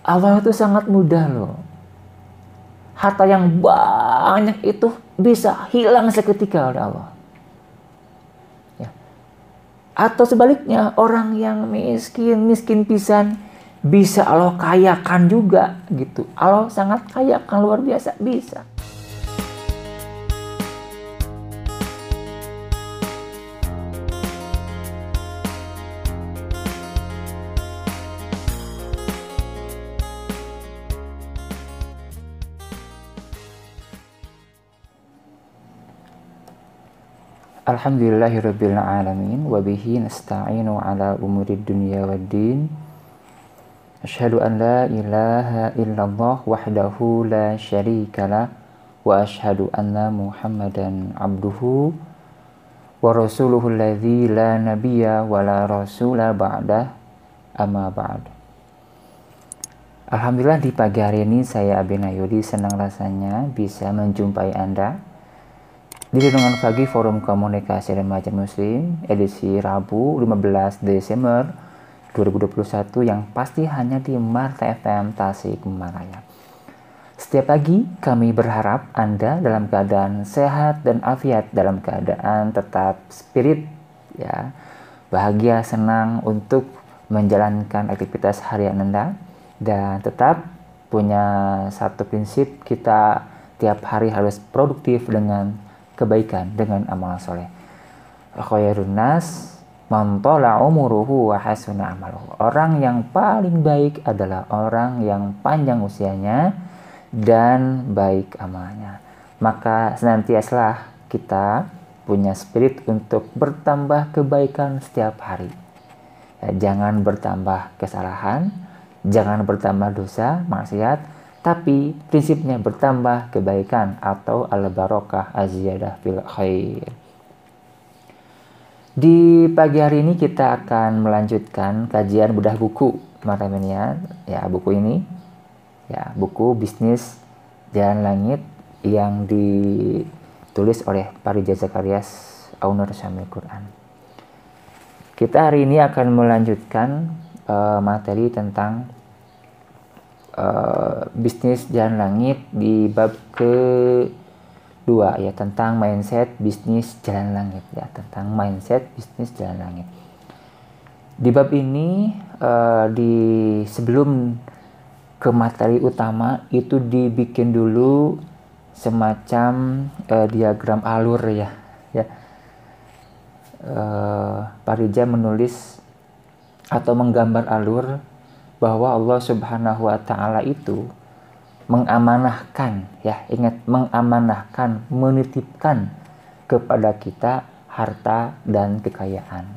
Allah itu sangat mudah loh. Harta yang banyak itu bisa hilang seketika oleh Allah. Ya. Atau sebaliknya, orang yang miskin pisan bisa Allah kayakan juga gitu. Allah sangat kayakan luar biasa, bisa. Alhamdulillahirabbil alamin wa bihi nasta'inu ala umurid dunya waddin. Asyhadu an la ilaha illallah wahdahu la syarikalah wa asyhadu anna Muhammadan abduhu wa rasuluhu alladzi la nabiyya wa la rasula ba'dah, amma ba'd. Alhamdulillah, di pagi hari ini saya Abi Nayudi senang rasanya bisa menjumpai Anda di Renungan Pagi Forum Komunikasi Remaja Muslim edisi Rabu 15 Desember 2021 yang pasti hanya di Marta FM Tasikmalaya. Setiap pagi kami berharap Anda dalam keadaan sehat dan afiat, dalam keadaan tetap spirit, ya, bahagia, senang untuk menjalankan aktivitas harian Anda, dan tetap punya satu prinsip, kita tiap hari harus produktif dengan kebaikan, dengan amal soleh. Khairun nas man tala umuruhu wa hasuna amaluhu. Orang yang paling baik adalah orang yang panjang usianya dan baik amalnya. Maka senantiasalah kita punya spirit untuk bertambah kebaikan setiap hari. Ya, jangan bertambah kesalahan, jangan bertambah dosa, maksiat, tapi prinsipnya bertambah kebaikan atau al-barokah aziyadah fil khair. Di pagi hari ini kita akan melanjutkan kajian bedah buku malam ini, ya, buku ini, ya, buku Bisnis Jalan Langit yang ditulis oleh Parija Zakarias, owner Syamil Quran. Kita hari ini akan melanjutkan materi tentang bisnis jalan langit di bab kedua, ya, tentang mindset bisnis jalan langit, ya, tentang mindset bisnis jalan langit. Di bab ini sebelum ke materi utama itu dibikin dulu semacam diagram alur, ya. Parija menulis atau menggambar alur bahwa Allah Subhanahu wa Ta'ala itu mengamanahkan, ya, ingat, mengamanahkan, menitipkan kepada kita harta dan kekayaan.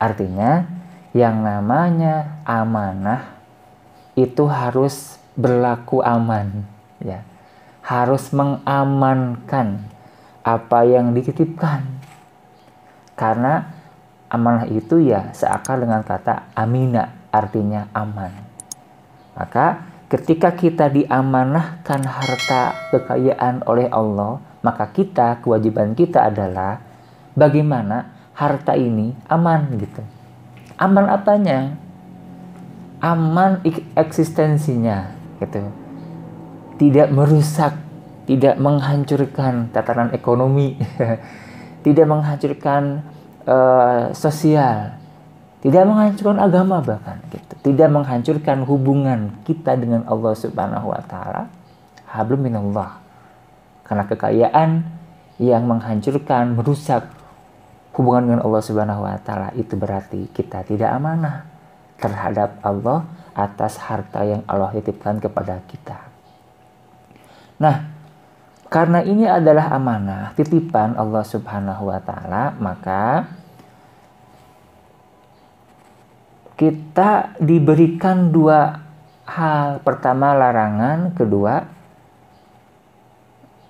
Artinya yang namanya amanah itu harus berlaku aman, ya. Harus mengamankan apa yang dititipkan. Karena amanah itu ya seakar dengan kata amina, artinya aman. Maka ketika kita diamanahkan harta kekayaan oleh Allah, maka kewajiban kita adalah bagaimana harta ini aman gitu. Aman apanya? Aman eksistensinya gitu. Tidak merusak, tidak menghancurkan tatanan ekonomi, tidak menghancurkan sosial, tidak menghancurkan agama, bahkan gitu. Tidak menghancurkan hubungan kita dengan Allah Subhanahu wa Ta'ala. Hablum minallah. Karena kekayaan yang menghancurkan, merusak hubungan dengan Allah Subhanahu wa Ta'ala, itu berarti kita tidak amanah terhadap Allah atas harta yang Allah titipkan kepada kita. Nah, karena ini adalah amanah, titipan Allah Subhanahu wa Ta'ala, maka kita diberikan dua hal. Pertama larangan, kedua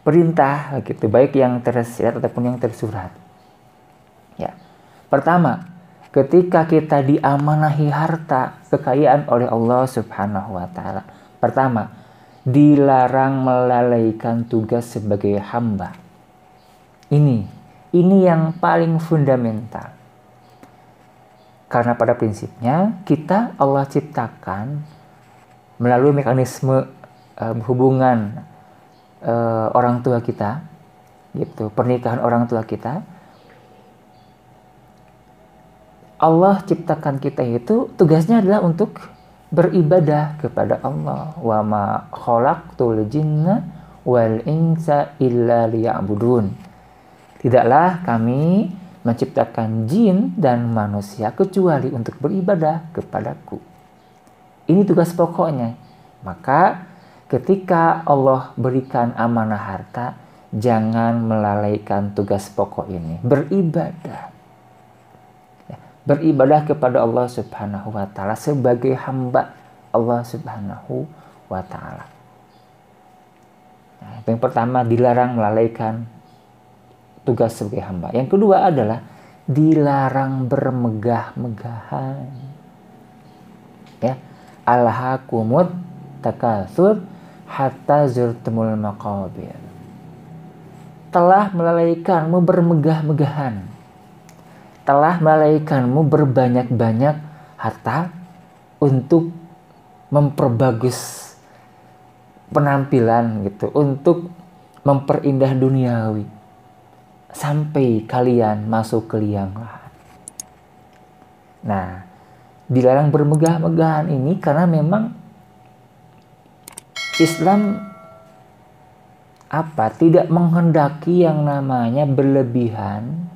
perintah gitu, baik yang tersirat ataupun yang tersurat. Ya. Pertama, ketika kita diamanahi harta kekayaan oleh Allah Subhanahu wa Ta'ala, pertama, dilarang melalaikan tugas sebagai hamba. Ini yang paling fundamental. Karena pada prinsipnya kita Allah ciptakan melalui mekanisme hubungan orang tua kita, gitu, pernikahan orang tua kita. Allah ciptakan kita itu tugasnya adalah untuk beribadah kepada Allah. Wa ma khalaqtul jinna wal insa illa liya'budun. Tidaklah kami menciptakan jin dan manusia kecuali untuk beribadah kepadaku. Ini tugas pokoknya. Maka ketika Allah berikan amanah harta, jangan melalaikan tugas pokok ini, beribadah. Beribadah kepada Allah Subhanahu wa taala sebagai hamba Allah Subhanahu wa taala. Nah, yang pertama, dilarang melalaikan tugas sebagai hamba. Yang kedua adalah dilarang bermegah-megahan. Ya, alhaakumut takatsur hatta zurtumul maqabir. Telah melalaikanmu bermegah-megahan. Telah melalaikanmu berbanyak-banyak harta untuk memperbagus penampilan gitu, untuk memperindah duniawi, sampai kalian masuk ke liang lahat. Nah, dilarang bermegah-megahan ini karena memang Islam tidak menghendaki yang namanya berlebihan,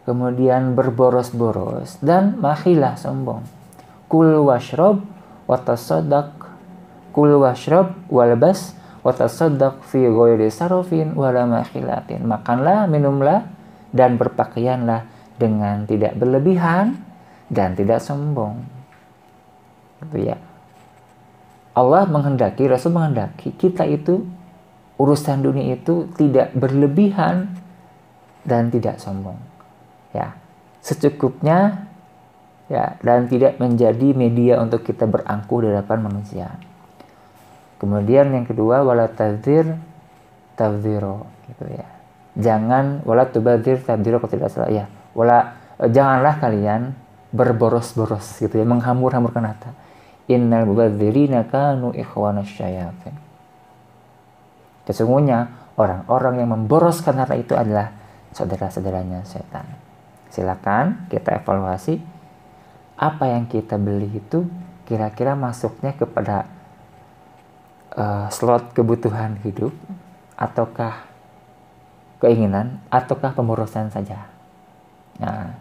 kemudian berboros-boros, dan makhilah, sombong. Kul washrab watasaddaq, kul washrab walbas watasaddaq fi ghairi sarafin wala makhilatin. Makanlah, minumlah, dan berpakaianlah dengan tidak berlebihan dan tidak sombong. Gitu ya. Allah menghendaki, Rasul menghendaki kita itu urusan dunia itu tidak berlebihan dan tidak sombong. Ya, secukupnya, ya, dan tidak menjadi media untuk kita berangkuh di hadapan manusia. Kemudian yang kedua, wala tadzir tabdziro, gitu ya. Jangan wala tubadzir tabdziro, kalau tidak salah ya. Janganlah kalian berboros-boros, gitu ya, menghambur-hamburkan harta. Innal mubadzirina kanu ikhwanasy syayatin. Sesungguhnya orang-orang yang memboroskan harta itu adalah saudara-saudaranya setan. Silakan kita evaluasi apa yang kita beli itu kira-kira masuknya kepada slot kebutuhan hidup, ataukah keinginan, ataukah pemborosan saja. Nah,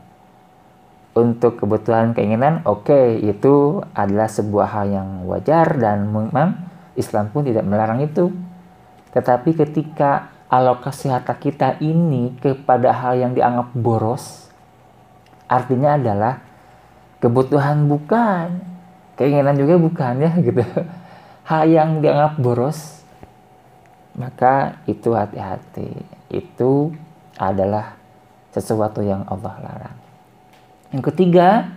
untuk kebutuhan keinginan, oke, itu adalah sebuah hal yang wajar dan memang Islam pun tidak melarang itu. Tetapi ketika alokasi harta kita ini kepada hal yang dianggap boros, artinya adalah kebutuhan bukan, keinginan juga bukan, ya gitu. Hal yang dianggap boros, maka itu hati-hati. Itu adalah sesuatu yang Allah larang. Yang ketiga,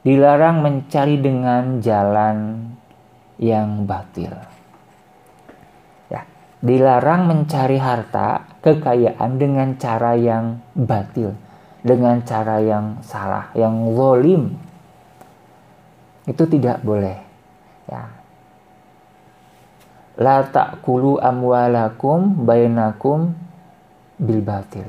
dilarang mencari dengan jalan yang batil. Ya, dilarang mencari harta, kekayaan dengan cara yang batil, dengan cara yang salah, yang zalim. Itu tidak boleh. Ya. La ta'kulu amwalakum bainakum bil batil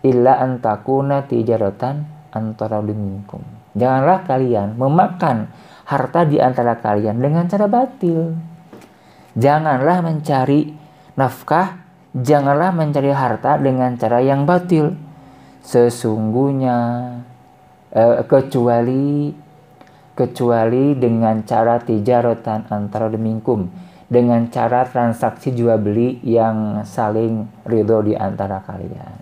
illa an takuna tijaratan antara minkum. Janganlah kalian memakan harta di antara kalian dengan cara batil. Janganlah mencari nafkah, janganlah mencari harta dengan cara yang batil. Sesungguhnya kecuali dengan cara tijaratan antara minkum, dengan cara transaksi jual beli yang saling ridho di antara kalian.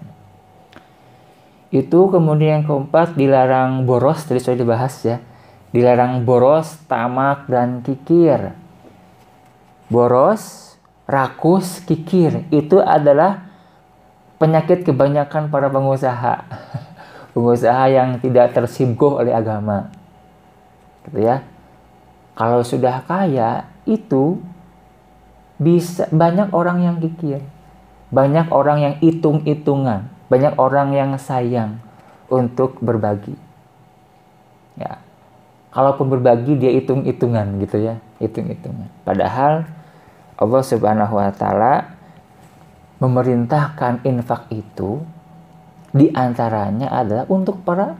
Itu kemudian yang keempat, dilarang boros, tadi sudah dibahas ya. Dilarang boros, tamak, dan kikir. Boros, rakus, kikir, itu adalah penyakit kebanyakan para pengusaha. Pengusaha yang tidak tersibuk oleh agama. Gitu ya. Kalau sudah kaya, itu bisa banyak orang yang kikir. Banyak orang yang hitung-hitungan. Banyak orang yang sayang untuk berbagi. Ya. Kalaupun berbagi dia hitung-hitungan gitu ya. hitung-hitungan. Padahal Allah Subhanahu wa taala memerintahkan infak itu diantaranya adalah untuk para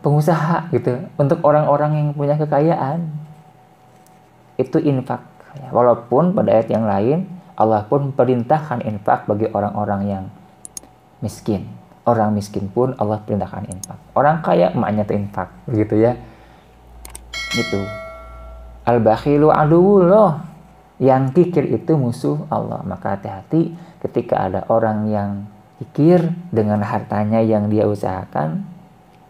pengusaha gitu, untuk orang-orang yang punya kekayaan. Itu infak. Walaupun pada ayat yang lain Allah pun perintahkan infak bagi orang-orang yang miskin. Orang miskin pun Allah perintahkan infak. Orang kaya emaknya tuh infak, begitu ya. Gitu. Al-bakhilu aduwwullah. Yang kikir itu musuh Allah. Maka hati-hati ketika ada orang yang kikir dengan hartanya yang dia usahakan,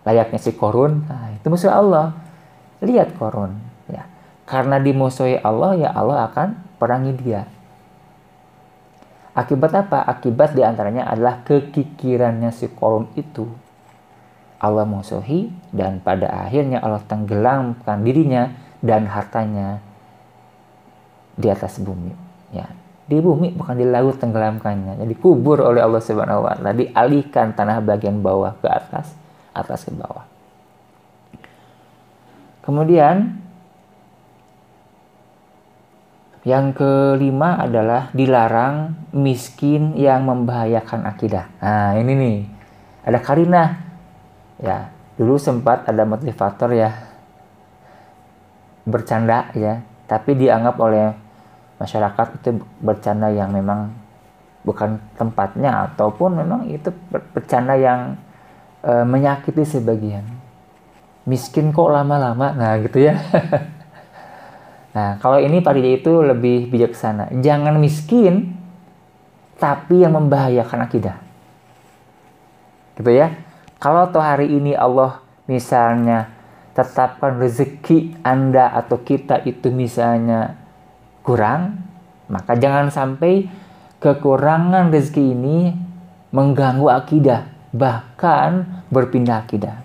layaknya si Korun, nah, itu musuh Allah. Lihat Korun, ya. Karena dimusuhi Allah, ya Allah akan perangi dia. Akibat apa? Akibat diantaranya adalah kekikirannya si Korun itu. Allah musuhi dan pada akhirnya Allah tenggelamkan dirinya dan hartanya di atas bumi, ya, di bumi bukan di laut tenggelamkannya, jadi dikubur oleh Allah Subhanahu wa taala, dialihkan tanah bagian bawah ke atas, atas ke bawah. Kemudian yang kelima adalah dilarang miskin yang membahayakan akidah. Nah, ini nih ada karinah, ya. Dulu sempat ada motivator ya bercanda ya, tapi dianggap oleh masyarakat itu bercanda yang memang bukan tempatnya, ataupun memang itu bercanda yang menyakiti sebagian. Miskin kok lama-lama, nah gitu ya. Nah, kalau ini Pak Didi itu lebih bijaksana. Jangan miskin tapi yang membahayakan akidah, gitu ya. Kalau toh hari ini Allah misalnya tetapkan rezeki Anda atau kita itu misalnya kurang, maka jangan sampai kekurangan rezeki ini mengganggu akidah, bahkan berpindah akidah.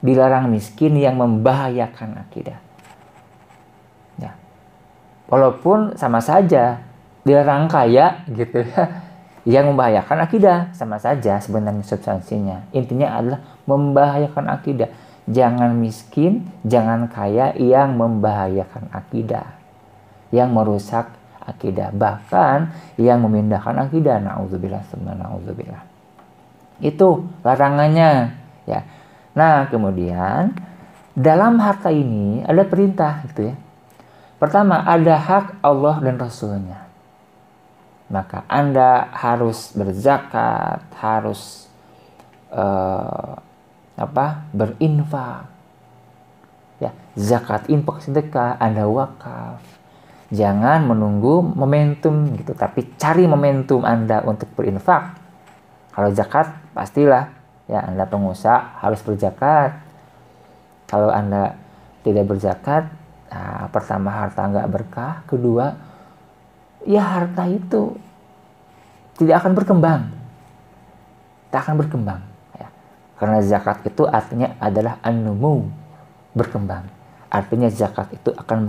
Dilarang miskin yang membahayakan akidah. Ya. Walaupun sama saja dilarang kaya gitu ya, yang membahayakan akidah, sama saja sebenarnya substansinya. Intinya adalah membahayakan akidah. Jangan miskin, jangan kaya yang membahayakan akidah, yang merusak akidah, bahkan yang memindahkan akidah. Na'udzubillah, na'udzubillah. Itu larangannya, ya. Nah, kemudian dalam harta ini ada perintah gitu ya. Pertama, ada hak Allah dan Rasulnya. Maka Anda harus berzakat, harus berinfak. Ya, zakat, infak, sedekah, Anda wakaf. Jangan menunggu momentum gitu, tapi cari momentum Anda untuk berinfak. Kalau zakat, pastilah ya Anda pengusaha harus berzakat. Kalau Anda tidak berzakat, nah, pertama harta nggak berkah, kedua ya harta itu tidak akan berkembang, tak akan berkembang. Ya. Karena zakat itu artinya adalah an-numu, berkembang. Artinya zakat itu akan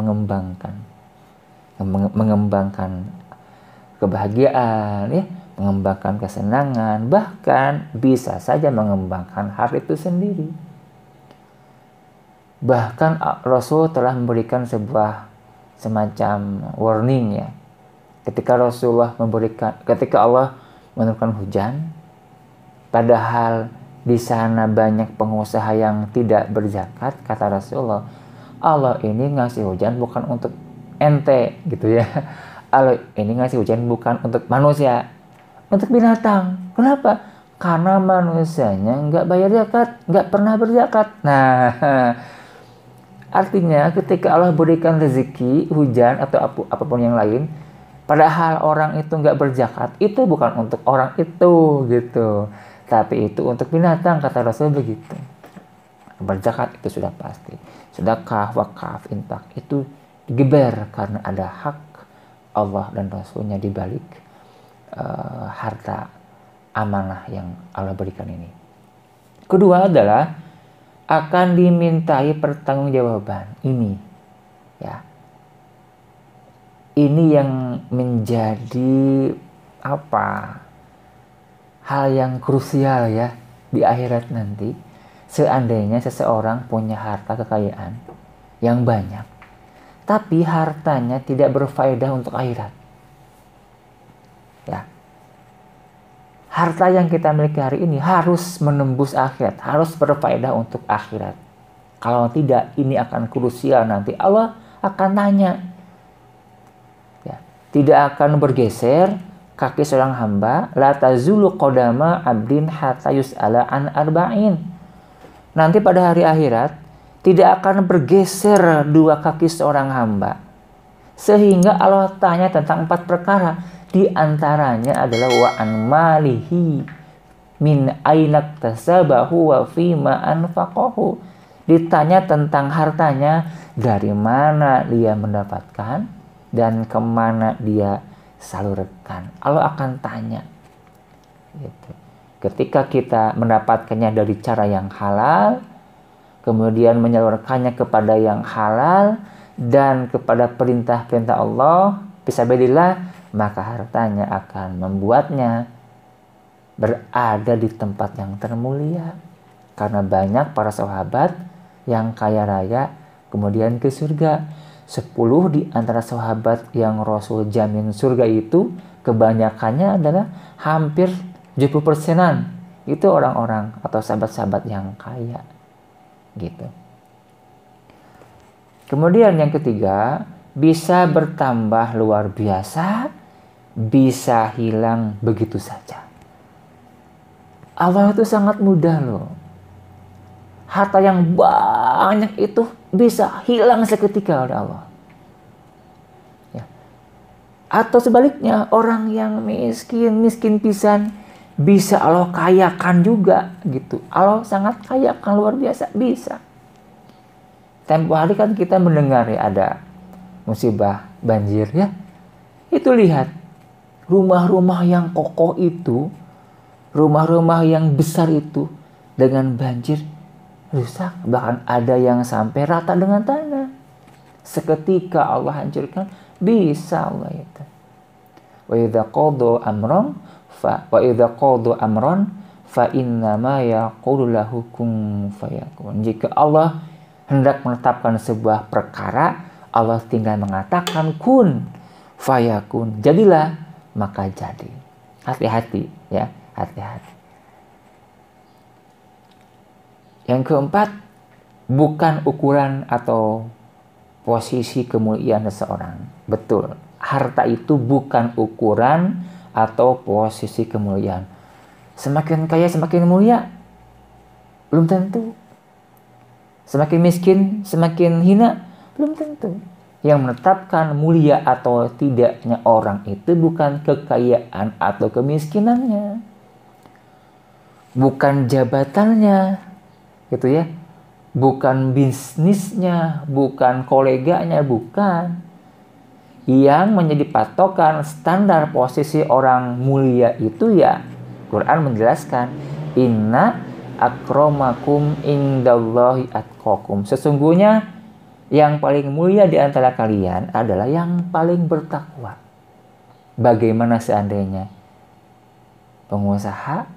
mengembangkan kebahagiaan, ya, mengembangkan kesenangan, bahkan bisa saja mengembangkan harta itu sendiri. Bahkan Rasul telah memberikan sebuah semacam warning ya. Ketika Allah menurunkan hujan, padahal di sana banyak pengusaha yang tidak berzakat, kata Rasulullah, Allah ini ngasih hujan bukan untuk ente gitu ya. Allah ini ngasih hujan bukan untuk manusia, untuk binatang. Kenapa? Karena manusianya nggak bayar zakat, nggak pernah berzakat. Nah, artinya ketika Allah berikan rezeki, hujan atau apapun yang lain, padahal orang itu nggak berzakat, itu bukan untuk orang itu gitu, tapi itu untuk binatang, kata Rasul begitu. Berzakat itu sudah pasti. Sedekah, wakaf, infak itu digeber karena ada hak Allah dan Rasulnya di balik harta amanah yang Allah berikan ini. Kedua adalah akan dimintai pertanggungjawaban. Ini ya. Ini yang menjadi hal yang krusial ya di akhirat nanti. Seandainya seseorang punya harta kekayaan yang banyak, tapi hartanya tidak berfaedah untuk akhirat. Ya. Harta yang kita miliki hari ini harus menembus akhirat, harus berfaedah untuk akhirat. Kalau tidak, ini akan krusial nanti. Allah akan tanya. Ya. Tidak akan bergeser kaki seorang hamba, la tazulu qadama abdin hatta yus'ala an arba'in. Nanti pada hari akhirat tidak akan bergeser dua kaki seorang hamba sehingga Allah tanya tentang 4 perkara. Di antaranya adalah wa an malihi min aina tasabahu wa fima anfaqahu. Ditanya tentang hartanya, dari mana dia mendapatkan dan kemana dia salurkan. Allah akan tanya. Gitu. Ketika kita mendapatkannya dari cara yang halal, kemudian menyalurkannya kepada yang halal dan kepada perintah-perintah Allah, fisabilillah, maka hartanya akan membuatnya berada di tempat yang termulia. Karena banyak para sahabat yang kaya raya kemudian ke surga. 10 di antara sahabat yang Rasul jamin surga itu kebanyakannya adalah hampir 70%-an itu orang-orang atau sahabat-sahabat yang kaya. Gitu. Kemudian yang ketiga, bisa bertambah luar biasa, bisa hilang begitu saja. Allah itu sangat mudah loh. Harta yang banyak itu bisa hilang seketika oleh Allah. Ya. Atau sebaliknya, orang yang miskin pisan bisa Allah kayakan juga gitu. Allah sangat kayakan luar biasa, bisa. Tempo hari kan kita mendengar ya ada musibah banjir ya. Itu lihat rumah-rumah yang kokoh itu, rumah-rumah yang besar itu dengan banjir rusak, bahkan ada yang sampai rata dengan tanah. Seketika Allah hancurkan, bisa Allah itu. Wa idza qada amran fa innama yaqulu lahu kun fayakun. Jika Allah hendak menetapkan sebuah perkara, Allah tinggal mengatakan kun fayakun, jadilah, maka jadi. Hati-hati ya, hati-hati. Yang keempat, bukan ukuran atau posisi kemuliaan seseorang. Betul, harta itu bukan ukuran atau posisi kemuliaan. Semakin kaya semakin mulia? Belum tentu. Semakin miskin semakin hina? Belum tentu. Yang menetapkan mulia atau tidaknya orang itu bukan kekayaan atau kemiskinannya. Bukan jabatannya. Gitu ya. Bukan bisnisnya, bukan koleganya, bukan. Yang menjadi patokan standar posisi orang mulia itu ya, Quran menjelaskan, inna akramakum indallahi atqakum. Sesungguhnya yang paling mulia di antara kalian adalah yang paling bertakwa. Bagaimana seandainya pengusaha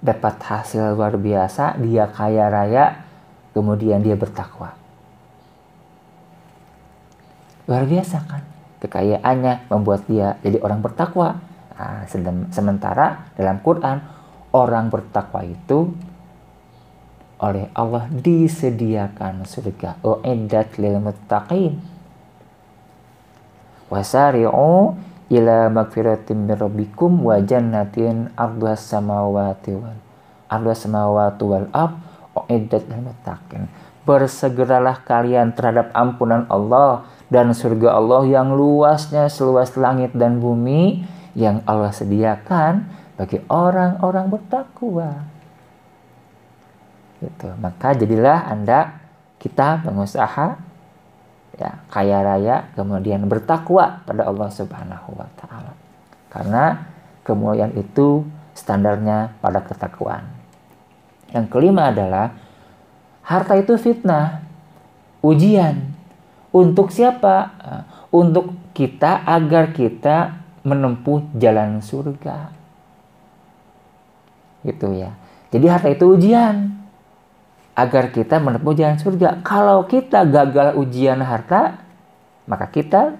dapat hasil luar biasa, dia kaya raya, kemudian dia bertakwa. Luar biasa kan? Kekayaannya membuat dia jadi orang bertakwa. Nah, sementara dalam Quran, orang bertakwa itu oleh Allah disediakan surga. U'iddat lil muttaqin. Wasari'u ila magfiratin min rabbikum wa jannatin ardhas samawati wal ard u'iddat lil muttaqin. Bersegeralah kalian terhadap ampunan Allah dan surga Allah yang luasnya seluas langit dan bumi, yang Allah sediakan bagi orang-orang bertakwa. Gitu. Maka jadilah kita pengusaha ya, kaya raya, kemudian bertakwa pada Allah Subhanahu wa taala. Karena kemuliaan itu standarnya pada ketakwaan. Yang kelima adalah harta itu fitnah, ujian. Untuk siapa? Untuk kita agar kita menempuh jalan surga. Gitu ya. Jadi harta itu ujian agar kita menempuh jalan surga. Kalau kita gagal ujian harta, maka kita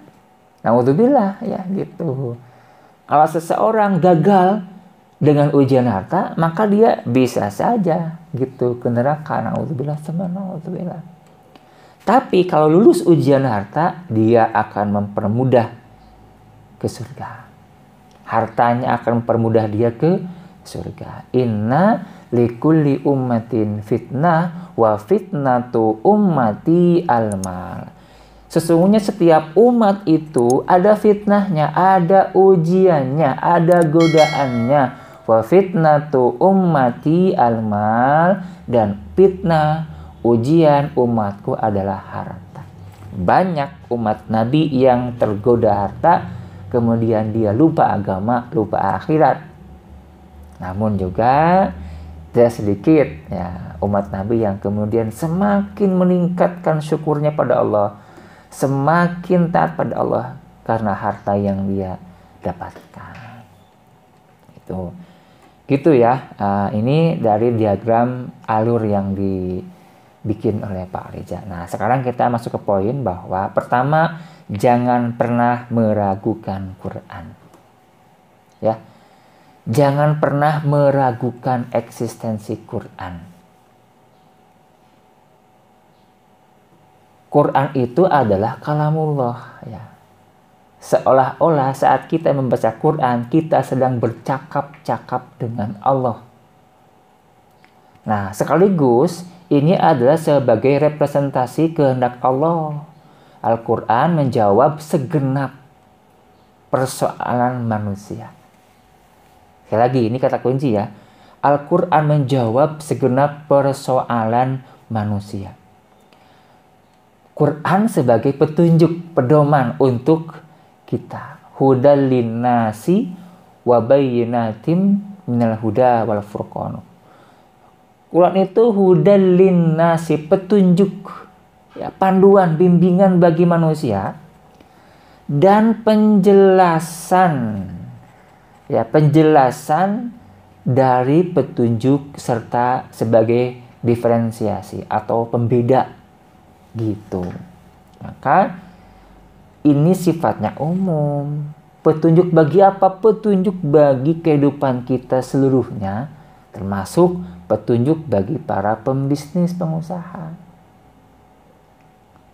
naudzubillah ya gitu. Kalau seseorang gagal dengan ujian harta, maka dia bisa saja gitu ke neraka, naudzubillah, naudzubillah. Tapi kalau lulus ujian harta, dia akan mempermudah ke surga. Hartanya akan mempermudah dia ke surga. Inna likulli ummatin fitnah wa fitnatu ummati almal. Sesungguhnya setiap umat itu ada fitnahnya, ada ujiannya, ada godaannya. Wa fitnatu ummati almal, dan fitnah ujian umatku adalah harta. Banyak umat Nabi yang tergoda harta, kemudian dia lupa agama, lupa akhirat. Namun juga tidak sedikit ya umat Nabi yang kemudian semakin meningkatkan syukurnya pada Allah, semakin taat pada Allah karena harta yang dia dapatkan. Gitu ya. Ini dari diagram alur yang dibikin oleh Pak Reza. Nah, sekarang kita masuk ke poin bahwa pertama, jangan pernah meragukan Quran. Ya. Jangan pernah meragukan eksistensi Quran. Quran itu adalah kalamullah ya. Seolah-olah saat kita membaca Quran, kita sedang bercakap-cakap dengan Allah. Nah, sekaligus ini adalah sebagai representasi kehendak Allah. Al-Quran menjawab segenap persoalan manusia. Sekali lagi, ini kata kunci ya. Al-Quran menjawab segenap persoalan manusia. Quran sebagai petunjuk, pedoman untuk kita. Hudal linnasi wa bayyinatim minal huda wal furqan. Quran itu hudal linnasi, petunjuk, ya, panduan, bimbingan bagi manusia, dan penjelasan, ya, penjelasan dari petunjuk serta sebagai diferensiasi atau pembeda gitu. Maka ini sifatnya umum. Petunjuk bagi apa? Petunjuk bagi kehidupan kita seluruhnya, termasuk petunjuk bagi para pembisnis, pengusaha.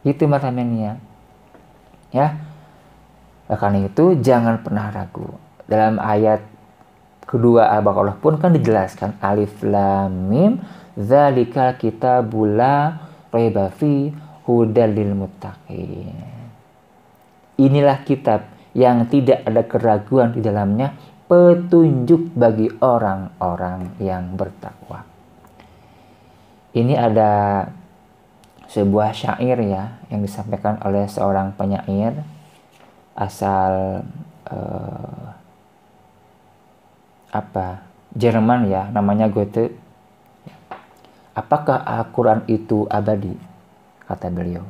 Itu maknanya. Ya. Karena itu jangan pernah ragu. Dalam ayat kedua Al-Baqarah pun kan dijelaskan alif lam mim dzalikal kitabul la raiba fi hudal lil muttaqin. Inilah kitab yang tidak ada keraguan di dalamnya, petunjuk bagi orang-orang yang bertakwa. Ini ada sebuah syair ya yang disampaikan oleh seorang penyair asal Jerman ya, namanya Goethe. Apakah Al-Quran itu abadi? Kata beliau.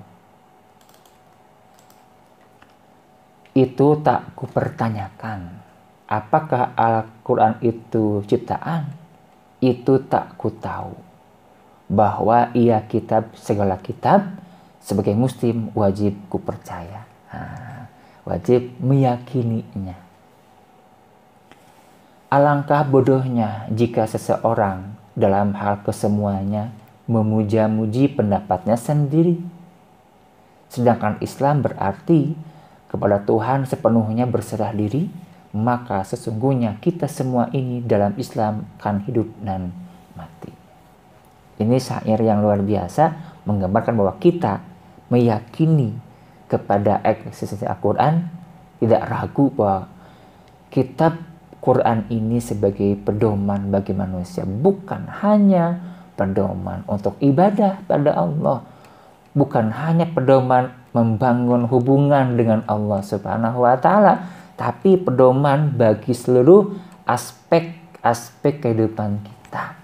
Itu tak kupertanyakan. Apakah Al-Quran itu ciptaan? Itu tak ku tahu. Bahwa ia kitab segala kitab, sebagai muslim wajib ku percaya. Wajib meyakininya. Alangkah bodohnya jika seseorang dalam hal kesemuanya memuja-muji pendapatnya sendiri. Sedangkan Islam berarti kepada Tuhan sepenuhnya berserah diri, maka sesungguhnya kita semua ini dalam Islam kan hidup dan mati. Ini syair yang luar biasa menggambarkan bahwa kita meyakini kepada eksistensi Al-Quran, tidak ragu bahwa kitab Quran ini sebagai pedoman bagi manusia, bukan hanya pedoman untuk ibadah pada Allah, bukan hanya pedoman membangun hubungan dengan Allah Subhanahu wa Ta'ala, tapi pedoman bagi seluruh aspek-aspek kehidupan kita.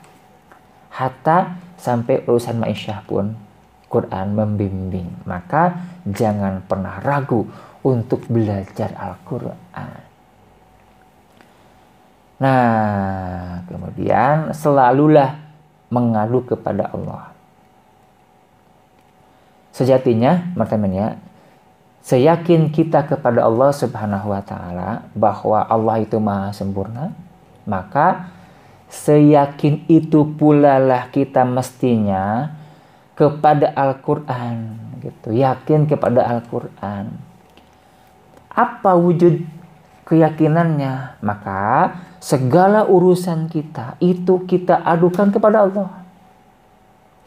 Hatta sampai urusan ma'isyah pun Quran membimbing. Maka jangan pernah ragu untuk belajar Al-Quran. Nah, kemudian selalulah mengadu kepada Allah. Sejatinya, teman-teman ya, seyakin kita kepada Allah Subhanahu wa taala bahwa Allah itu maha sempurna, maka seyakin itu pula lah kita mestinya kepada Al-Qur'an gitu. Yakin kepada Al-Qur'an. Apa wujud keyakinannya? Maka segala urusan kita itu kita adukan kepada Allah.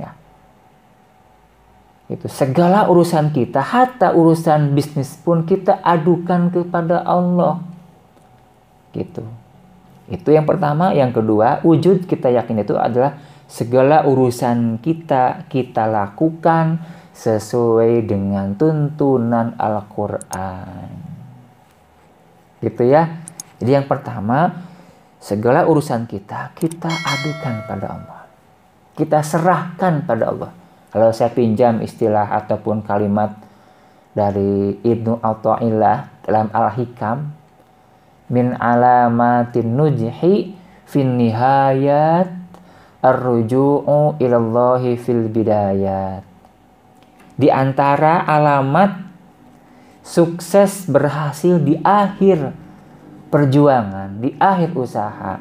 Ya. Itu segala urusan kita, hatta urusan bisnis pun kita adukan kepada Allah. Gitu. Itu yang pertama. Yang kedua, wujud kita yakin itu adalah segala urusan kita lakukan sesuai dengan tuntunan Al-Qur'an. Gitu ya. Jadi yang pertama, segala urusan kita adukan pada Allah. Kita serahkan pada Allah. Kalau saya pinjam istilah ataupun kalimat dari Ibnu Athaillah dalam Al-Hikam, min alamatin nujhi fin nihayat ar-ruju'u ilallahi fil bidayat. Di antara alamat sukses berhasil di akhir perjuangan, di akhir usaha,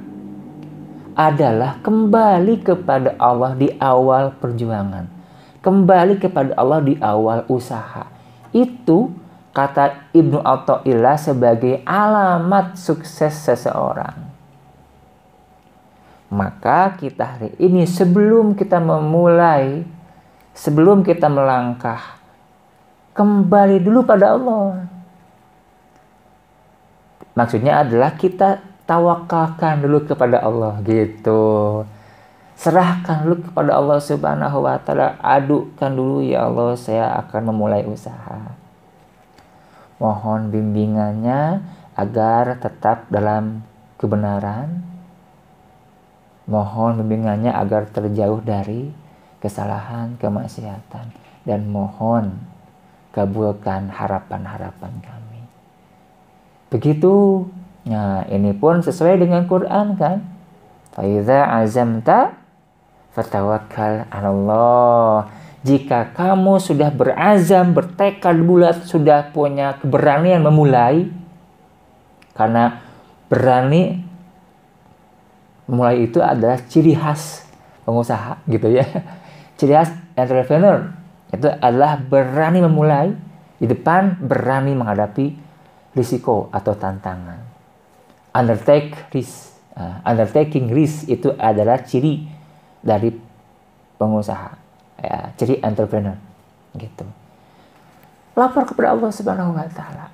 adalah kembali kepada Allah di awal perjuangan, kembali kepada Allah di awal usaha. Itu kata Ibnu Athaillah sebagai alamat sukses seseorang. Maka kita hari ini sebelum kita memulai, sebelum kita melangkah, kembali dulu pada Allah. Maksudnya adalah kita tawakalkan dulu kepada Allah gitu. Serahkan dulu kepada Allah Subhanahu wa taala, adukan dulu, ya Allah, saya akan memulai usaha. Mohon bimbingannya agar tetap dalam kebenaran. Mohon bimbingannya agar terjauh dari kesalahan, kemaksiatan. Dan mohon kabulkan harapan-harapan kami. Begitu. Nah, ini pun sesuai dengan Quran kan. Fa iza azamta fatawakkal 'alallah. Jika kamu sudah berazam, bertekad bulat, sudah punya keberanian memulai, karena berani memulai itu adalah ciri khas pengusaha gitu ya. Ciri khas entrepreneur itu adalah berani memulai, di depan berani menghadapi risiko atau tantangan. Undertaking risk itu adalah ciri dari pengusaha, ya, ciri entrepreneur gitu. Lapor kepada Allah Subhanahu wa taala.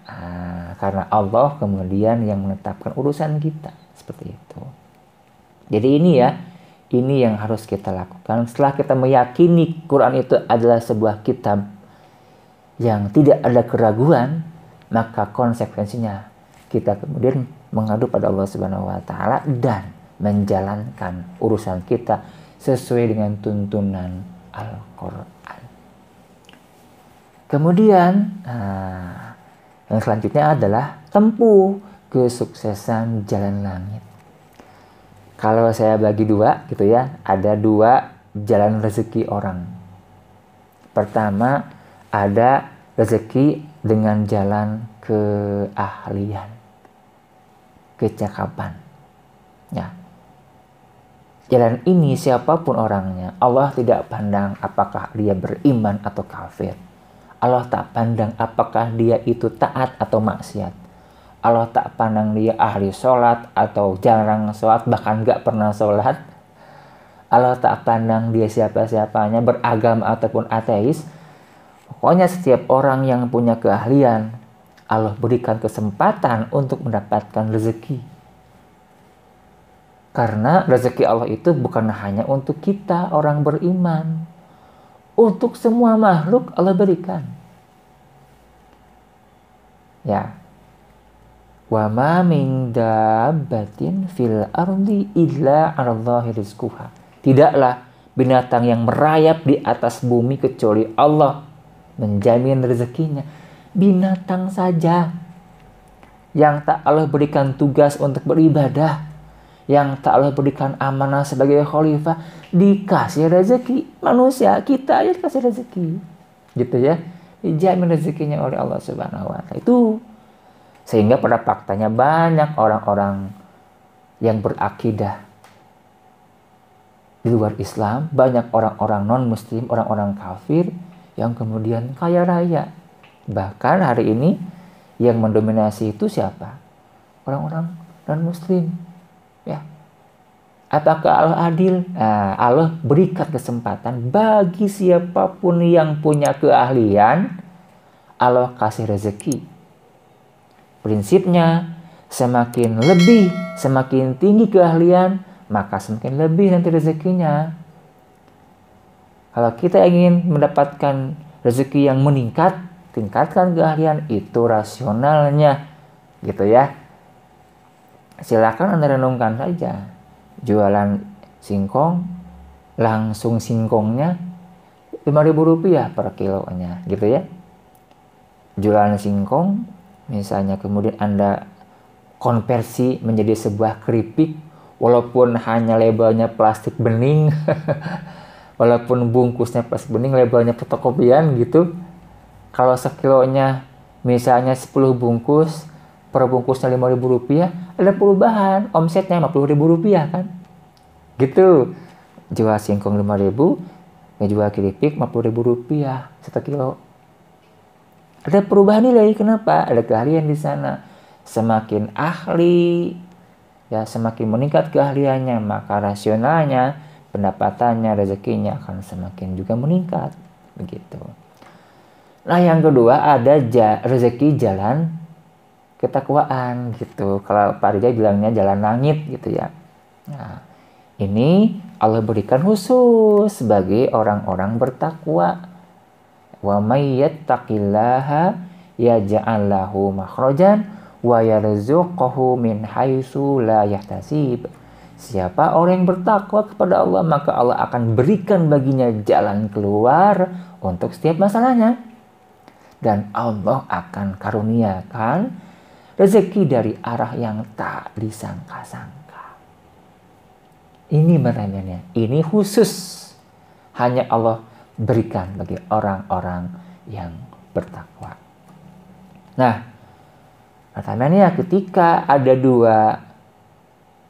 Karena Allah kemudian yang menetapkan urusan kita seperti itu. Jadi ini yang harus kita lakukan setelah kita meyakini Quran itu adalah sebuah kitab yang tidak ada keraguan, maka konsekuensinya kita kemudian mengadu pada Allah Subhanahu wa taala dan menjalankan urusan kita sesuai dengan tuntunan Al-Qur'an. Kemudian yang selanjutnya adalah tempuh kesuksesan jalan langit. Kalau saya bagi dua gitu ya, ada dua jalan rezeki orang. Pertama, ada rezeki dengan jalan keahlian, kecakapan. Ya. Jalan ini siapapun orangnya, Allah tidak pandang apakah dia beriman atau kafir. Allah tak pandang apakah dia itu taat atau maksiat. Allah tak pandang dia ahli sholat atau jarang sholat, bahkan gak pernah sholat. Allah tak pandang dia siapa-siapanya, beragama ataupun ateis. Pokoknya setiap orang yang punya keahlian, Allah berikan kesempatan untuk mendapatkan rezeki. Karena rezeki Allah itu bukan hanya untuk kita orang beriman. Untuk semua makhluk Allah berikan. Ya. Wa ma min dabbatin fil ardi illa 'alallahi rizquha. Tidaklah binatang yang merayap di atas bumi kecuali Allah menjamin rezekinya. Binatang saja yang tak Allah berikan tugas untuk beribadah, yang tak Allah berikan amanah sebagai khalifah, dikasih rezeki. Manusia kita aja dikasih rezeki, gitu ya. dijamin rezekinya oleh Allah Subhanahu wa taala. Itu sehingga pada faktanya banyak orang-orang yang berakidah di luar Islam, banyak orang-orang non-muslim, orang-orang kafir yang kemudian kaya raya. Bahkan hari ini yang mendominasi itu siapa? Orang-orang non-muslim. Ya. Apakah Allah adil? Nah, Allah berikan kesempatan bagi siapapun yang punya keahlian, Allah kasih rezeki. Prinsipnya, semakin tinggi keahlian, maka semakin lebih nanti rezekinya. Kalau kita ingin mendapatkan rezeki yang meningkat, tingkatkan keahlian, itu rasionalnya, gitu ya. Silakan Anda renungkan saja. Jualan singkong, langsung singkongnya Rp5.000 per kilonya, gitu ya. Jualan singkong, misalnya kemudian Anda konversi menjadi sebuah keripik, walaupun hanya labelnya plastik bening, walaupun bungkusnya plastik bening, labelnya fotokopian gitu. Kalau sekilonya misalnya 10 bungkus, per bungkusnya Rp5.000, ada perubahan, omsetnya Rp50.000 kan. Gitu. Jual singkong Rp5.000, ngejual keripik Rp50.000 1 kilo. Ada perubahan nilai, kenapa? Ada keahlian di sana. Semakin ahli, ya semakin meningkat keahliannya, maka rasionalnya, pendapatannya, rezekinya akan semakin juga meningkat, begitu. Nah, yang kedua ada rezeki jalan ketakwaan, gitu. Kalau Pak Rijal bilangnya jalan langit, gitu ya. Nah, ini Allah berikan khusus bagi orang-orang bertakwa. Wa may yattaqillaha yaj'al lahu makhrajan wa yarzuqhu min haitsu la yahtasib. Siapa orang yang bertakwa kepada Allah, maka Allah akan berikan baginya jalan keluar untuk setiap masalahnya. Dan Allah akan karuniakan rezeki dari arah yang tak disangka-sangka. Ini maknanya. Ini khusus hanya Allah berikan bagi orang-orang yang bertakwa. Nah, pertanyaannya, ketika ada dua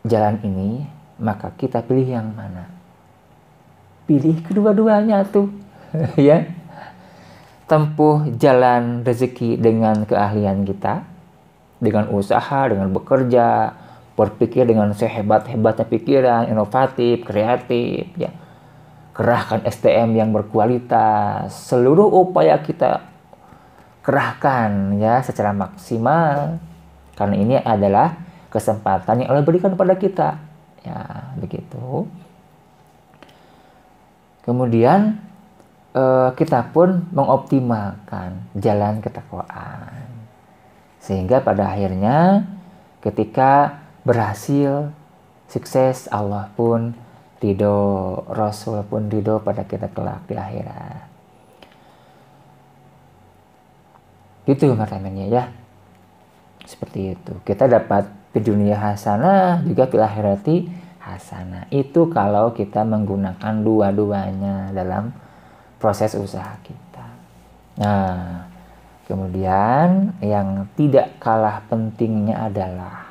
jalan ini, maka kita pilih yang mana? Pilih kedua-duanya tuh. Ya. Tempuh jalan rezeki dengan keahlian kita, dengan usaha, dengan bekerja, berpikir dengan sehebat-hebatnya pikiran, inovatif, kreatif, ya. Kerahkan SDM yang berkualitas, seluruh upaya kita kerahkan ya secara maksimal, karena ini adalah kesempatan yang Allah berikan kepada kita, ya begitu. Kemudian kita pun mengoptimalkan jalan ketakwaan, sehingga pada akhirnya ketika berhasil, sukses, Allah pun ridho, Rasul pun ridho pada kita kelak di akhirat. Itu maknanya ya. Seperti itu. Kita dapat di dunia hasanah, juga fil akhirati hasanah. Itu kalau kita menggunakan dua-duanya dalam proses usaha kita. Nah, kemudian yang tidak kalah pentingnya adalah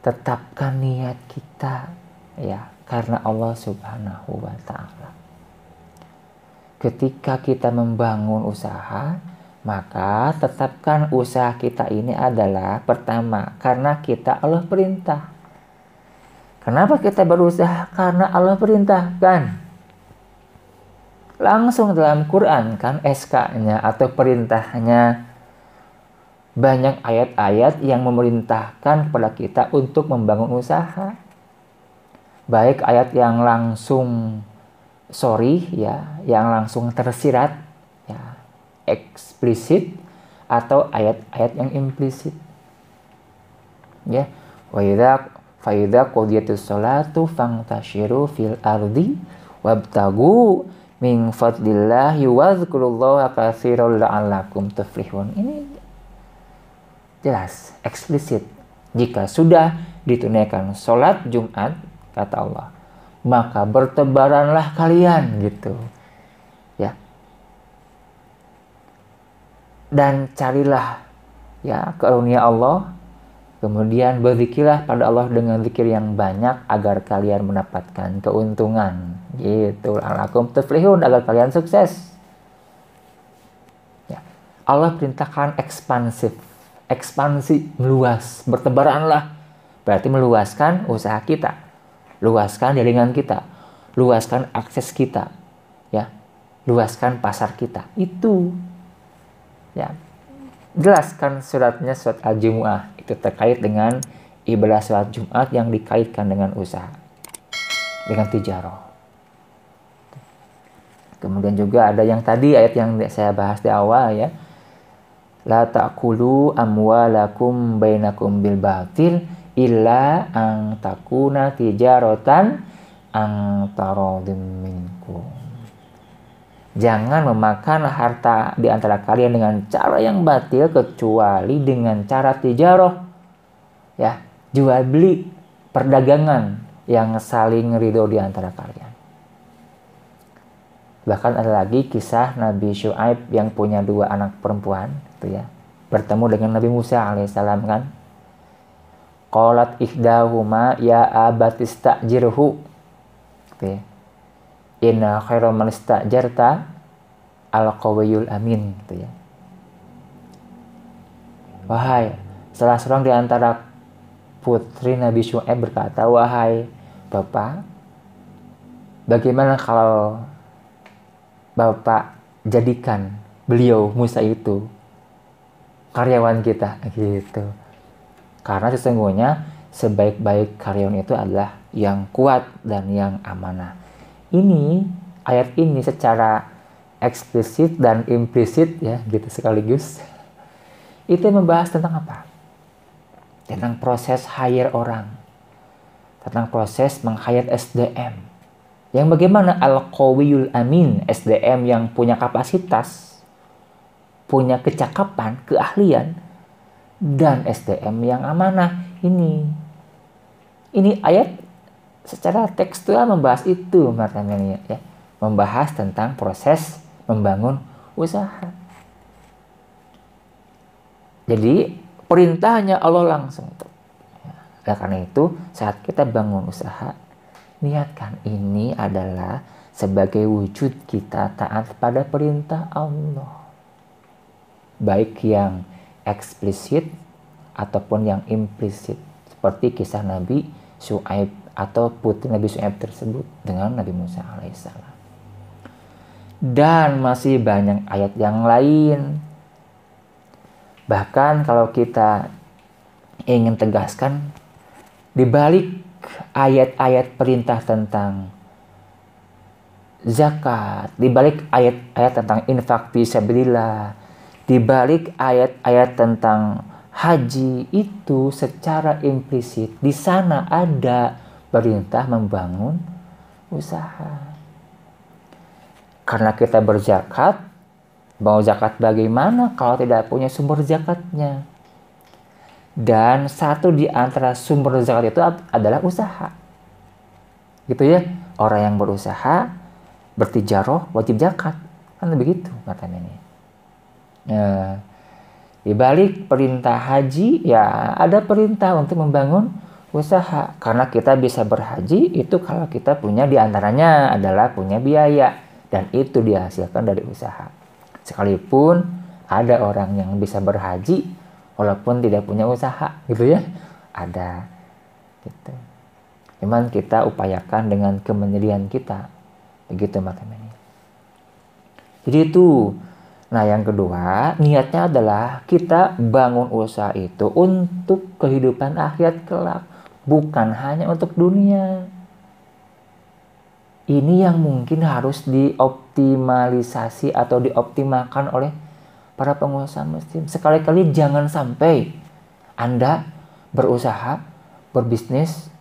tetapkan niat kita ya, karena Allah Subhanahu wa taala. Ketika kita membangun usaha, maka tetapkan usaha kita ini adalah pertama karena kita Allah perintah. Kenapa kita berusaha? Karena Allah perintahkan. Langsung dalam Quran kan SK-nya atau perintahnya. Banyak ayat-ayat yang memerintahkan kepada kita untuk membangun usaha. Baik ayat yang langsung ya, yang langsung tersirat ya, eksplisit, atau ayat-ayat yang implisit. Ya, wa idza qudiyatus sholatu fantashiru fil ardi wabtagu min fadlillahi wadhkurullaha katsiran la'allakum tuflihun. Ini jelas, eksplisit. Jika sudah ditunaikan sholat Jumat, kata Allah, maka bertebaranlah kalian gitu. Ya. dan carilah ya karunia Allah, kemudian berzikirlah pada Allah dengan zikir yang banyak agar kalian mendapatkan keuntungan. Gitu, la'allakum tuflihun, agar kalian sukses. Ya. Allah perintahkan ekspansi, meluas, bertebaranlah. Berarti meluaskan usaha kita, luaskan jaringan kita, luaskan akses kita, ya, luaskan pasar kita. Itu, ya, jelaskan suratnya surat Al-Jumu'ah itu terkait dengan ibadah sholat Jumat yang dikaitkan dengan usaha, dengan tijarah. Kemudian juga ada yang tadi ayat yang saya bahas di awal ya, la ta'kulu amwalakum bainakum bil batil illa an takuna tijaratan an taradim minkum. Jangan memakan harta di antara kalian dengan cara yang batil kecuali dengan cara tijarah, ya, jual beli, perdagangan yang saling ridho di antara kalian. Bahkan ada lagi kisah Nabi Syuaib yang punya 2 anak perempuan, gitu ya, bertemu dengan Nabi Musa alaihissalam kan. Qalat ihdahuma ya abatistajirhu, gitu ya. Inna khairu man istajarta al-qawiyul amin, gitu ya. Wahai, salah seorang di antara putri Nabi Syuaib berkata, wahai Bapak, bagaimana kalau Bapak jadikan beliau Musa itu karyawan kita, gitu. Karena sesungguhnya sebaik-baik karyawan itu adalah yang kuat dan yang amanah. Ini, ayat ini secara eksplisit dan implisit ya, gitu sekaligus. Itu membahas tentang apa? Tentang proses hire orang. Tentang proses meng-hire SDM. Yang bagaimana al-qawiyul amin, SDM yang punya kapasitas, punya kecakapan, keahlian, dan SDM yang amanah. Ini ayat secara tekstual membahas itu, ya, membahas tentang proses membangun usaha. Jadi perintahnya Allah langsung tuh. Ya, karena itu saat kita bangun usaha, niatkan ini adalah sebagai wujud kita taat pada perintah Allah, baik yang eksplisit ataupun yang implisit, seperti kisah Nabi Syuaib atau putri Nabi Syuaib tersebut dengan Nabi Musa alaihissalam. Dan masih banyak ayat yang lain. Bahkan kalau kita ingin tegaskan, di balik ayat-ayat perintah tentang zakat, di balik ayat-ayat tentang infak fi sabilillah, di balik ayat-ayat tentang haji, itu secara implisit di sana ada perintah membangun usaha. Karena kita berzakat, mau zakat bagaimana kalau tidak punya sumber zakatnya? Dan satu di antara sumber zakat itu adalah usaha. Gitu ya. Orang yang berusaha, bertijarah, wajib zakat. Kan begitu katanya ini. Di balik perintah haji, ya ada perintah untuk membangun usaha. Karena kita bisa berhaji itu kalau kita punya, diantaranya adalah punya biaya, dan itu dihasilkan dari usaha. Sekalipun ada orang yang bisa berhaji walaupun tidak punya usaha, gitu ya, ada, gitu. Cuman kita upayakan dengan kemandirian kita, begitu makanya. Jadi itu. Nah, yang kedua, niatnya adalah kita bangun usaha itu untuk kehidupan akhirat kelak, bukan hanya untuk dunia. Ini yang mungkin harus dioptimalisasi atau dioptimalkan oleh para pengusaha muslim. Sekali-kali jangan sampai Anda berusaha, berbisnis,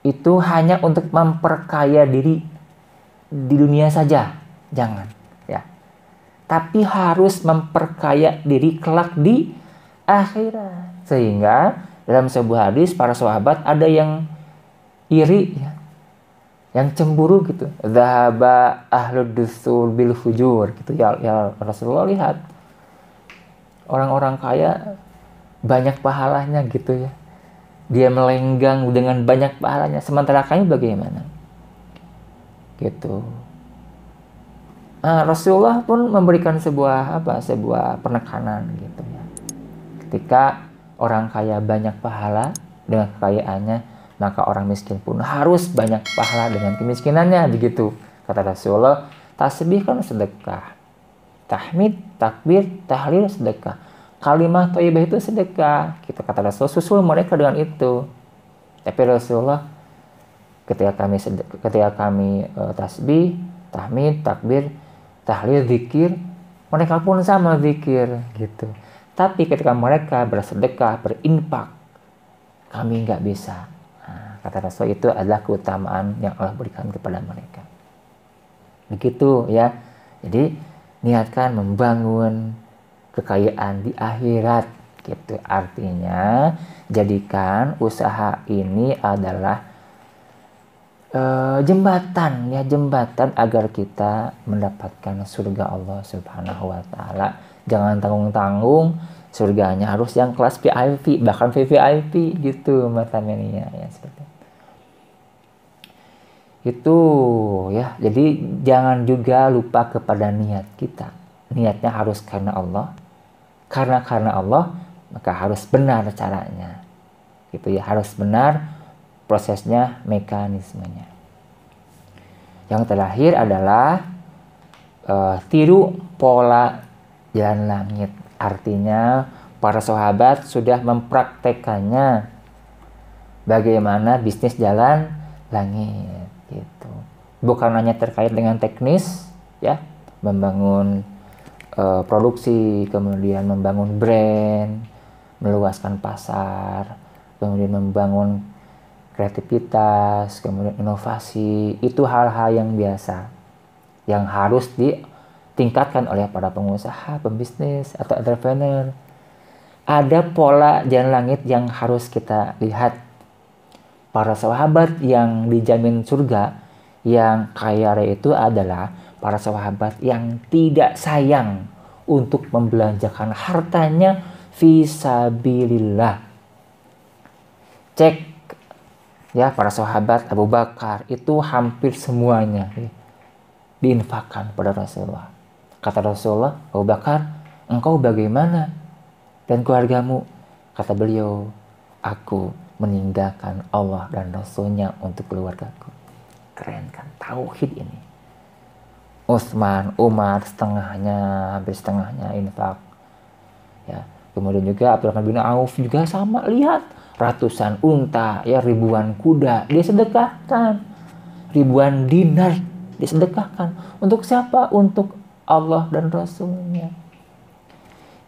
itu hanya untuk memperkaya diri di dunia saja. Jangan. Tapi harus memperkaya diri kelak di akhirat. Sehingga dalam sebuah hadis para sahabat ada yang iri, ya, yang cemburu gitu. Dhahaba ahlud dusur bil fujur gitu. Ya Rasulullah, lihat, orang-orang kaya banyak pahalanya gitu ya. Dia melenggang dengan banyak pahalanya, sementara kami bagaimana? Gitu. Nah, Rasulullah pun memberikan sebuah penekanan gitu ya. Ketika orang kaya banyak pahala dengan kekayaannya, maka orang miskin pun harus banyak pahala dengan kemiskinannya, begitu. Kata Rasulullah, tasbih kan sedekah. Tahmid, takbir, tahlil sedekah. Kalimah thayyibah itu sedekah. Kita kata Rasul, susul mereka dengan itu. Tapi Rasulullah ketika kami tasbih, tahmid, takbir, tahlil, zikir, mereka pun sama zikir gitu. Tapi ketika mereka bersedekah, berinfak, kami nggak bisa. Nah, kata Rasul, itu adalah keutamaan yang Allah berikan kepada mereka. Begitu ya. Jadi niatkan membangun kekayaan di akhirat gitu. Artinya jadikan usaha ini adalah jembatan agar kita mendapatkan surga Allah Subhanahu wa taala. Jangan tanggung-tanggung, surganya harus yang kelas VIP, bahkan VVIP gitu matamania ya, seperti itu ya. Jadi jangan juga lupa kepada niat kita. Niatnya harus karena Allah. Karena Allah, maka harus benar caranya. Gitu ya, harus benar prosesnya, mekanismenya. Yang terakhir adalah tiru pola jalan langit. Artinya para sahabat sudah mempraktekannya bagaimana bisnis jalan langit gitu. Bukan hanya terkait dengan teknis ya, membangun produksi, kemudian membangun brand, meluaskan pasar, kemudian membangun kreativitas, kemudian inovasi. Itu hal-hal yang biasa yang harus ditingkatkan oleh para pengusaha, pembisnis atau entrepreneur. Ada pola jalan langit yang harus kita lihat. Para sahabat yang dijamin surga, yang kaya raya itu adalah para sahabat yang tidak sayang untuk membelanjakan hartanya fisabilillah. Cek ya, para sahabat Abu Bakar itu hampir semuanya diinfakkan pada Rasulullah. Kata Rasulullah, Abu Bakar, engkau bagaimana dan keluargamu? Kata beliau, aku meninggalkan Allah dan Rasulnya untuk keluargaku. Keren kan, tauhid ini. Utsman, Umar hampir setengahnya infak. Ya, kemudian juga Abdurrahman bin Auf juga sama, lihat ratusan unta, ya ribuan kuda dia sedekahkan. Ribuan dinar disedekahkan. Untuk siapa? Untuk Allah dan Rasulnya.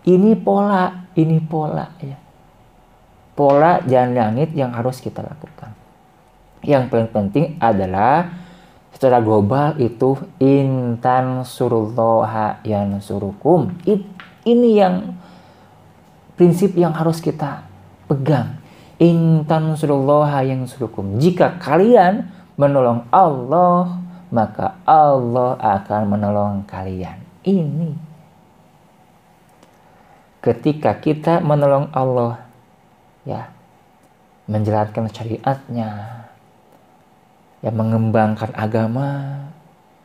Ini pola ya. Pola jalan langit yang harus kita lakukan. Yang paling penting adalah secara global itu intan surullaha yansurukum. Ini yang prinsip yang harus kita pegang. Intan surullaha yansurukum. Jika kalian menolong Allah, maka Allah akan menolong kalian. Ini. Ketika kita menolong Allah, ya, menjalankan syariatnya, ya, mengembangkan agama,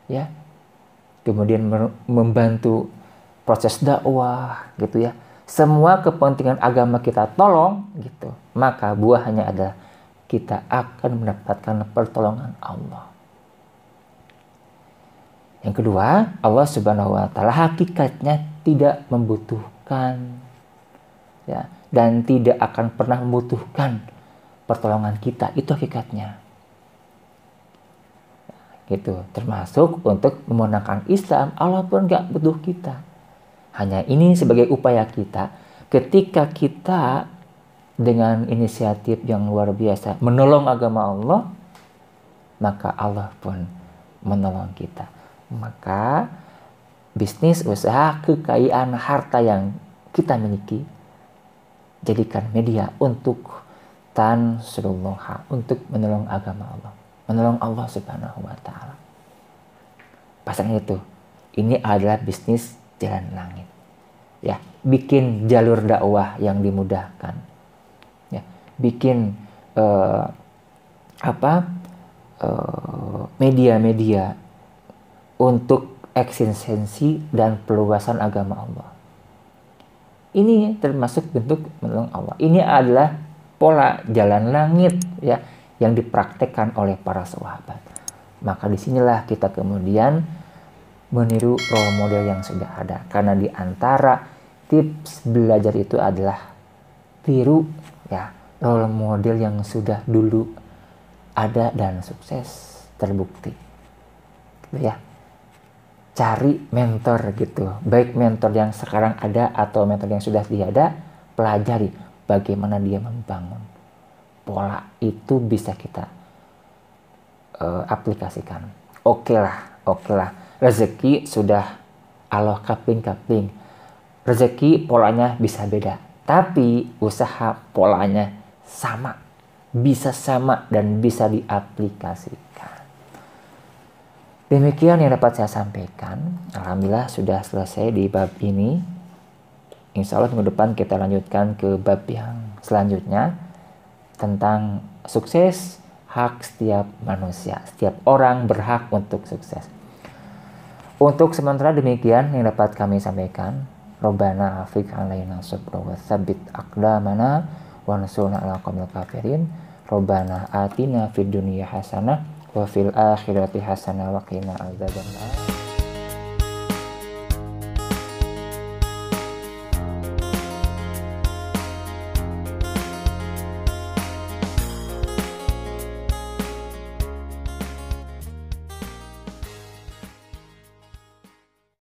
ya, kemudian membantu proses dakwah, gitu ya. Semua kepentingan agama kita tolong, gitu. Maka buahnya adalah kita akan mendapatkan pertolongan Allah. Yang kedua, Allah Subhanahu wa taala hakikatnya tidak membutuhkan, ya, dan tidak akan pernah membutuhkan pertolongan kita. Itu hakikatnya. Gitu. Termasuk untuk memenangkan Islam, Allah pun gak butuh kita. Hanya ini sebagai upaya kita. Ketika kita dengan inisiatif yang luar biasa menolong agama Allah, maka Allah pun menolong kita. Maka bisnis, usaha, kekayaan, harta yang kita miliki, jadikan media untuk tansurullah, untuk menolong agama Allah, menolong Allah Subhanahu wa taala. Pasangan itu, ini adalah bisnis jalan langit. ya, bikin jalur dakwah yang dimudahkan, ya, bikin media-media untuk eksistensi dan peluasan agama Allah. Ini termasuk bentuk menolong Allah. Ini adalah pola jalan langit, ya, yang dipraktekkan oleh para sahabat. Maka disinilah kita kemudian meniru role model yang sudah ada. Karena di antara tips belajar itu adalah tiru, ya, role model yang sudah dulu ada dan sukses, terbukti, gitu ya. Cari mentor gitu, baik mentor yang sekarang ada atau mentor yang sudah tiada, pelajari bagaimana dia membangun. Pola itu bisa kita aplikasikan. Oke lah, rezeki sudah Allah kapling-kapling. Rezeki polanya bisa beda, tapi usaha polanya sama, bisa sama dan bisa diaplikasikan. Demikian yang dapat saya sampaikan. Alhamdulillah sudah selesai di bab ini. Insya Allah minggu depan kita lanjutkan ke bab yang selanjutnya tentang sukses, hak setiap manusia. Setiap orang berhak untuk sukses. Untuk sementara demikian yang dapat kami sampaikan. Rabbana afrik alaina sabra wa tsabbit aqdamana wansurna 'alal qaumil kafirin. Rabbana atina fid dunya hasanah wa fil akhirati hasanah wa qina adzabannar.